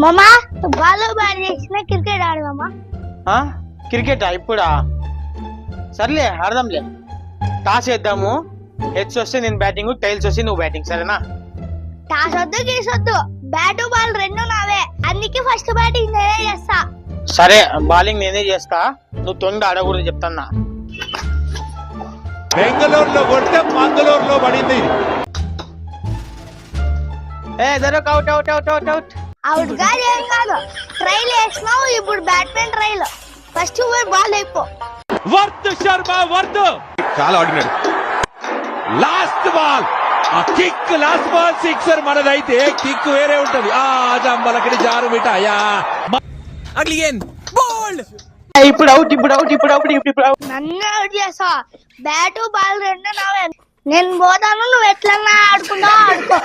మామా ball bat చేసిన cricket ఆడదామా? క్రికెటా ఇప్పుడా? సర్లే ఆడదాంలే. టాస్ వేద్దాము. హెడ్స్ వస్తే నేను బ్యాటింగ్, టైల్స్ వస్తే నువ్వు బ్యాటింగ్, సరేనా? టాస్ వద్దు గీసొద్దు, బ్యాట్ బాల్ రెండు నావే, అందుకే ఫస్ట్ బ్యాటింగ్ నేనే చేస్తా. సరే బౌలింగ్ నేనే చేస్తా, నువ్వు తొండ ఆడకూడదు చెప్తాన్నా. బెంగళూరులో కొడితే మంగళూరులో పడింది. దొరక out out out out out. Out గా ఏం కాదు, ట్రైల్ వేసినావు, ఇప్పుడు బ్యాట్మెన్ ట్రైల్. ఫస్ట్ బాల్ అయిపో. వర్త్ శర్మ వర్త్ చాలా ఆడినాడు. లాస్ట్ బాల్ ఆ కిక్, లాస్ట్ బాల్ సిక్సర్ మనదైతే కిక్ వేరే ఉంటది. ఆ జంబలకడి జారు మిఠాయా అగ్లియన్ బోల్డ్. ఇప్పుడు అవుట్ ఇప్పుడు అవుట్ ఇప్పుడు అవుట్ ఇప్పుడు అవుట్. నన్ను అవుట్ చేస్తా, బ్యాట్ బాల్ రెండు నావే. నేను పోతాను, నువ్వు ఎట్లన్నా ఆడుకుంటావు ఆడుకో.